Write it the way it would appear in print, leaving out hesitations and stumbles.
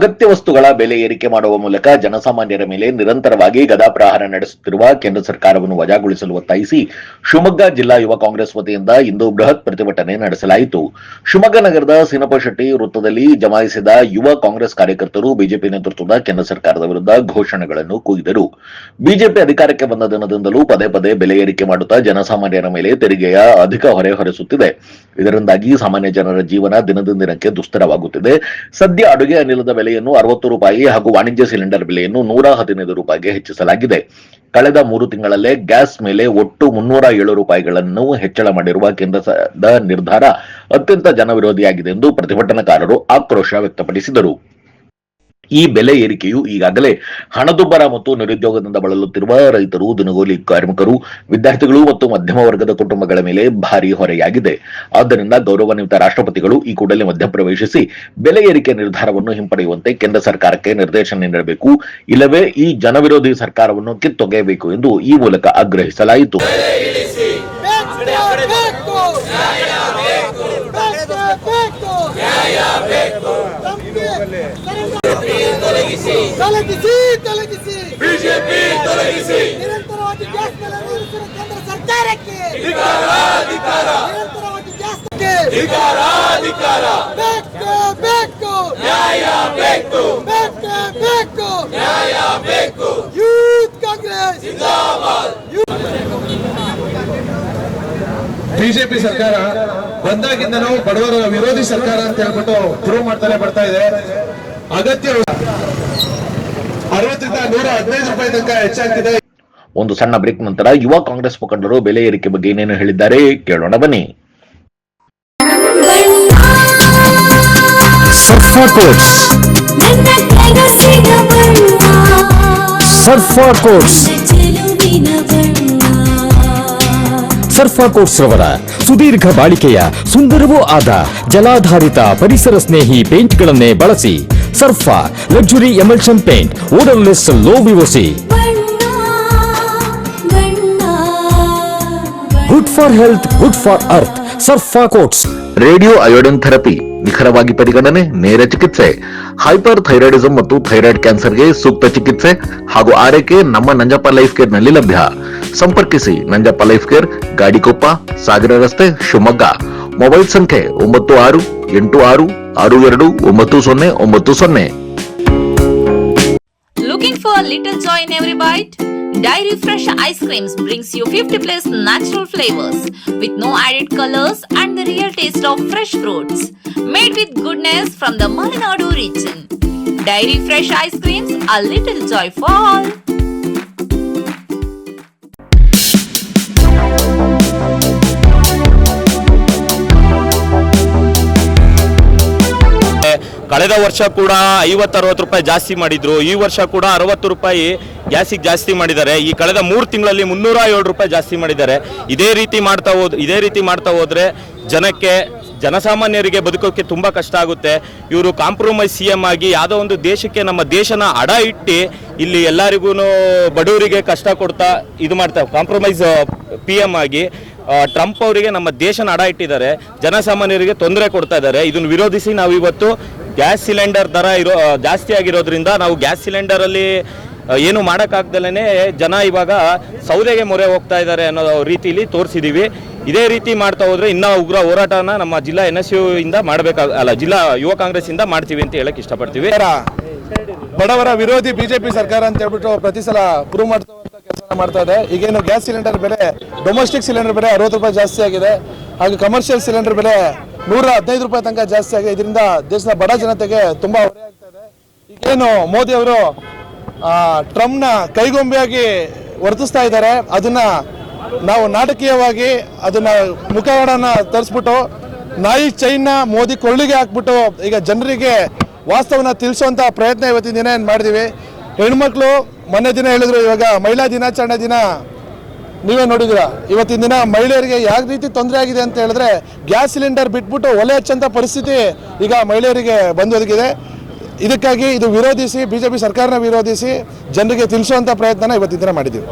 ಅಗತ್ಯ ವಸ್ತುಗಳ ಬೆಲೆ ಏರಿಕೆ ಮಾಡುವ ಮೂಲಕ ಜನಸಾಮಾನ್ಯರ ಮೇಲೆ ನಿರಂತರವಾಗಿ ಗದಾಪ್ರಹಾರ ನಡೆಸುತ್ತಿರುವ ಕೇಂದ್ರ ಸರ್ಕಾರವನ್ನು ವಜಾಗೊಳಿಸಲು ಒತ್ತಾಯಿಸಿ ಶಿವಮೊಗ್ಗ ಜಿಲ್ಲಾ ಯುವ ಕಾಂಗ್ರೆಸ್ ವತಿಯಿಂದ ಇಂದು ಬೃಹತ್ ಪ್ರತಿಭಟನೆ ನಡೆಸಲಾಯಿತು. ಶಿವಮೊಗ್ಗ ನಗರದ ಸೀನಪ್ಪಶೆಟ್ಟಿ ವೃತ್ತದಲ್ಲಿ ಜಮಾಯಿಸಿದ ಯುವ ಕಾಂಗ್ರೆಸ್ ಕಾರ್ಯಕರ್ತರು ಬಿಜೆಪಿ ನೇತೃತ್ವದ ಕೇಂದ್ರ ಸರ್ಕಾರದ ವಿರುದ್ಧ ಘೋಷಣೆಗಳನ್ನು ಕೂಗಿದರು. ಬಿಜೆಪಿ ಅಧಿಕಾರಕ್ಕೆ ಬಂದ ದಿನದಿಂದಲೂ ಪದೇ ಪದೇ ಬೆಲೆ ಏರಿಕೆ ಮಾಡುತ್ತಾ ಜನಸಾಮಾನ್ಯರ ಮೇಲೆ ತೆರಿಗೆಯ ಅಧಿಕ ಹೊರೆ ಹೊರಿಸುತ್ತಿದೆ. ಇದರಿಂದಾಗಿ ಸಾಮಾನ್ಯ ಜನರ ಜೀವನ ದಿನದಿಂದ ದಿನಕ್ಕೆ ದುಸ್ತರವಾಗುತ್ತಿದೆ. ಸದ್ಯ ಅಡುಗೆ ಅನಿಲದ ಬೆಲೆಯನ್ನು 60 ರೂಪಾಯಿ ಹಾಗೂ ವಾಣಿಜ್ಯ ಸಿಲಿಂಡರ್ ಬೆಲೆಯನ್ನು 115 ರೂಪಾಯಿಗೆ ಹೆಚ್ಚಿಸಲಾಗಿದೆ. ಕಳೆದ 3 ತಿಂಗಳಲ್ಲೇ ಗ್ಯಾಸ್ ಮೇಲೆ ಒಟ್ಟು 307 ರೂಪಾಯಿಗಳನ್ನು ಹೆಚ್ಚಳ ಮಾಡಿರುವ ಕೇಂದ್ರದ ನಿರ್ಧಾರ ಅತ್ಯಂತ ಜನವಿರೋಧಿಯಾಗಿದೆ ಎಂದು ಪ್ರತಿಭಟನಾಕಾರರು ಆಕ್ರೋಶ ವ್ಯಕ್ತಪಡಿಸಿದರು. ಈ ಬೆಲೆ ಏರಿಕೆಯು ಈಗಾಗಲೇ ಹಣದುಬ್ಬರ ಮತ್ತು ನಿರುದ್ಯೋಗದಿಂದ ಬಳಲುತ್ತಿರುವ ರೈತರು, ದಿನಗೂಲಿ ಕಾರ್ಮಿಕರು, ವಿದ್ಯಾರ್ಥಿಗಳು ಮತ್ತು ಮಧ್ಯಮ ವರ್ಗದ ಕುಟುಂಬಗಳ ಮೇಲೆ ಭಾರಿ ಹೊರೆಯಾಗಿದೆ. ಆದ್ದರಿಂದ ಗೌರವಾನ್ವಿತ ರಾಷ್ಟ್ರಪತಿಗಳು ಈ ಕೂಡಲೇ ಮಧ್ಯಪ್ರವೇಶಿಸಿ ಬೆಲೆ ಏರಿಕೆ ನಿರ್ಧಾರವನ್ನು ಹಿಂಪಡೆಯುವಂತೆ ಕೇಂದ್ರ ಸರ್ಕಾರಕ್ಕೆ ನಿರ್ದೇಶನ ನೀಡಬೇಕು, ಇಲ್ಲವೇ ಈ ಜನವಿರೋಧಿ ಸರ್ಕಾರವನ್ನು ಕಿತ್ತೊಗೆಯಬೇಕು ಎಂದು ಈ ಮೂಲಕ ಆಗ್ರಹಿಸಲಾಯಿತು. ಬಿಜೆಪಿ ತೊಲಗಿಸಿ ನಿರಂತರವಾಗಿ ಗ್ಯಾಸ್ ಬೆಲೆ ಏರಿಸಿರುವ ಕೇಂದ್ರ ಸರ್ಕಾರಕ್ಕೆ ನಿರಂತರವಾಗಿ ಗ್ಯಾಸ್ಗೆ ಬೇಕು ನ್ಯಾಯ ಬೇಕು ಯೂತ್ ಕಾಂಗ್ರೆಸ್ ಜಿಂದಾಬಾದ್. ಬಿಜೆಪಿ ಸರ್ಕಾರ ಬಂದಾಗಿಂದನೂ ಬಡವರ ವಿರೋಧಿ ಸರ್ಕಾರ ಅಂತ ಹೇಳ್ಬಿಟ್ಟು ಪ್ರೂವ್ ಮಾಡ್ತಾನೆ ಬರ್ತಾ ಇದೆ. ಅಗತ್ಯ 60ರಿಂದ 115 ರೂಪಾಯಿ ತನಕ ಹೆಚ್ಚಾಗ್ತಿದೆ. ಒಂದು ಸಣ್ಣ ಬ್ರೇಕ್ ನಂತರ ಯುವ ಕಾಂಗ್ರೆಸ್ ಮುಖಂಡರು ಬೆಲೆ ಏರಿಕೆ ಬಗ್ಗೆ ಏನೇನು ಹೇಳಿದ್ದಾರೆ ಕೇಳೋಣ ಬನ್ನಿ. ಸರ್ಫಾ ಕೋಟ್ಸ್ ರವರ ಸುದೀರ್ಘ ಬಾಳಿಕೆಯ ಸುಂದರವೂ ಆದ ಜಲಾಧಾರಿತ ಪರಿಸರ ಸ್ನೇಹಿ ಪೇಂಟ್ಗಳನ್ನೇ ಬಳಸಿ. Surfa luxury emulsion paint, odourless, low VOC, good for health, good for earth. Surfa coats. Radio iodine therapy, ನಿಖರವಾಗಿ ಪರಿಗಣನೆ, ನೇರ ಚಿಕಿತ್ಸೆ, ಹೈಪರ್ ಥೈರಾಯ್ಡಿಸಂ ಮತ್ತು ಥೈರಾಯ್ಡ್ ಕ್ಯಾನ್ಸರ್ಗೆ ಸೂಕ್ತ ಚಿಕಿತ್ಸೆ ಹಾಗೂ ಆರೈಕೆ ನಮ್ಮ ನಂಜಪ್ಪ ಲೈಫ್ ಕೇರ್ ನಲ್ಲಿ ಲಭ್ಯ. ಸಂಪರ್ಕಿಸಿ ನಂಜಪ್ಪ ಲೈಫ್ ಕೇರ್, ಗಾಡಿಕೊಪ್ಪ, ಸಾಗರ ರಸ್ತೆ, ಶಿವಮೊಗ್ಗ. ಮೊಬೈಲ್ ಸಂಖ್ಯೆ 9686629090. Looking for a little joy in every bite? Dairy Fresh Ice Creams brings you 50+ natural flavors with no added colors and the real taste of fresh fruits. Made with goodness from the Malenadu region. Dairy Fresh Ice Creams, a little joy for all. ಕಳೆದ ವರ್ಷ ಕೂಡ 50-60 ರೂಪಾಯಿ ಜಾಸ್ತಿ ಮಾಡಿದ್ರು. ಈ ವರ್ಷ ಕೂಡ 60 ರೂಪಾಯಿ ಗ್ಯಾಸಿಗೆ ಜಾಸ್ತಿ ಮಾಡಿದ್ದಾರೆ. ಈ ಕಳೆದ 3 ತಿಂಗಳಲ್ಲಿ 307 ರೂಪಾಯಿ ಜಾಸ್ತಿ ಮಾಡಿದ್ದಾರೆ. ಇದೇ ರೀತಿ ಮಾಡ್ತಾ ಹೋದ್ರೆ ಜನಸಾಮಾನ್ಯರಿಗೆ ಬದುಕೋಕೆ ತುಂಬ ಕಷ್ಟ ಆಗುತ್ತೆ. ಇವರು ಕಾಂಪ್ರಮೈಸ್ CM ಆಗಿ ಯಾವುದೋ ಒಂದು ದೇಶಕ್ಕೆ, ನಮ್ಮ ದೇಶನ ಅಡ ಇಟ್ಟು ಇಲ್ಲಿ ಎಲ್ಲರಿಗೂ ಬಡವರಿಗೆ ಕಷ್ಟ ಕೊಡ್ತಾ ಇದು ಮಾಡ್ತಾರೆ. ಕಾಂಪ್ರಮೈಸ್ PM ಆಗಿ ಟ್ರಂಪ್ ಅವರಿಗೆ ನಮ್ಮ ದೇಶನ ಅಡ ಇಟ್ಟಿದ್ದಾರೆ, ಜನಸಾಮಾನ್ಯರಿಗೆ ತೊಂದರೆ ಕೊಡ್ತಾ ಇದ್ದಾರೆ. ಇದನ್ನು ವಿರೋಧಿಸಿ ನಾವು ಇವತ್ತು ಗ್ಯಾಸ್ ಸಿಲಿಂಡರ್ ದರ ಜಾಸ್ತಿ ಆಗಿರೋದ್ರಿಂದ ನಾವು ಗ್ಯಾಸ್ ಸಿಲಿಂಡರಲ್ಲಿ ಏನು ಮಾಡೋಕ್ಕಾಗ್ದಲೇ ಜನ ಇವಾಗ ಸೌದೆಗೆ ಮೊರೆ ಹೋಗ್ತಾ ಇದ್ದಾರೆ ಅನ್ನೋ ರೀತಿಯಲ್ಲಿ ತೋರಿಸಿದ್ದೀವಿ. ಇದೇ ರೀತಿ ಮಾಡ್ತಾ ಹೋದರೆ ಇನ್ನೂ ಉಗ್ರ ಹೋರಾಟನ ನಮ್ಮ ಜಿಲ್ಲಾ NSU ಇಂದ ಜಿಲ್ಲಾ ಯುವ ಕಾಂಗ್ರೆಸ್ ಇಂದ ಮಾಡ್ತೀವಿ ಅಂತ ಹೇಳಕ್ ಇಷ್ಟಪಡ್ತೀವಿ. ಬಡವರ ವಿರೋಧಿ ಬಿಜೆಪಿ ಸರ್ಕಾರ ಅಂತ ಹೇಳ್ಬಿಟ್ಟು ಪ್ರತಿ ಸಲ ಪ್ರೂವ್ ಮಾಡ್ತಾ ಕೆಲಸ ಮಾಡ್ತಾ ಇದೆ. ಈಗೇನು ಗ್ಯಾಸ್ ಸಿಲಿಂಡರ್ ಬೆಲೆ, ಡೊಮೆಸ್ಟಿಕ್ ಸಿಲಿಂಡರ್ ಬೆಲೆ 60 ರೂಪಾಯಿ ಜಾಸ್ತಿ ಆಗಿದೆ, ಹಾಗೂ ಕಮರ್ಷಿಯಲ್ ಸಿಲಿಂಡರ್ ಬೆಲೆ 115 ರೂಪಾಯಿ ತನಕ ಜಾಸ್ತಿ ಆಗಿದೆ. ಇದರಿಂದ ದೇಶದ ಬಡ ಜನತೆಗೆ ತುಂಬಾ ಹೊರೆ ಆಗ್ತಾ ಇದೆ. ಈಗೇನು ಮೋದಿ ಅವರು ಟ್ರಂಪ್ನ ಕೈಗೊಂಬೆಯಾಗಿ ವರ್ತಿಸ್ತಾ ಇದ್ದಾರೆ, ಅದನ್ನ ನಾವು ನಾಟಕೀಯವಾಗಿ ಅದನ್ನ ಮುಖವಾಡನ ತರಿಸ್ಬಿಟ್ಟು ನಾಯಿ ಚೈನ್ನ ಮೋದಿ ಕೊಳ್ಳಿಗೆ ಹಾಕ್ಬಿಟ್ಟು ಈಗ ಜನರಿಗೆ ವಾಸ್ತವನ ತಿಳಿಸುವಂತ ಪ್ರಯತ್ನ ಇವತ್ತಿನ ದಿನ ಏನು ಮಾಡಿದೀವಿ. ಹೆಣ್ಮಕ್ಳು ಮೊನ್ನೆ ದಿನ ಹೇಳಿದ್ರು, ಇವಾಗ ಮಹಿಳಾ ದಿನಾಚರಣೆ ದಿನ ನೀವೇ ನೋಡಿದಿರಾ. ಇವತ್ತಿನ ದಿನ ಮಹಿಳೆಯರಿಗೆ ಯಾವ ರೀತಿ ತೊಂದರೆ ಆಗಿದೆ ಅಂತ ಹೇಳಿದ್ರೆ, ಗ್ಯಾಸ್ ಸಿಲಿಂಡರ್ ಬಿಟ್ಬಿಟ್ಟು ಒಲೆ ಹಚ್ಚಂತ ಪರಿಸ್ಥಿತಿ ಈಗ ಮಹಿಳೆಯರಿಗೆ ಬಂದು ಒದಗಿದೆ. ಇದಕ್ಕಾಗಿ ಇದು ವಿರೋಧಿಸಿ, ಬಿಜೆಪಿ ಸರ್ಕಾರನ ವಿರೋಧಿಸಿ ಜನರಿಗೆ ತಿಳಿಸುವಂತ ಪ್ರಯತ್ನ ಇವತ್ತಿನ ದಿನ ಮಾಡಿದ್ದೀವಿ.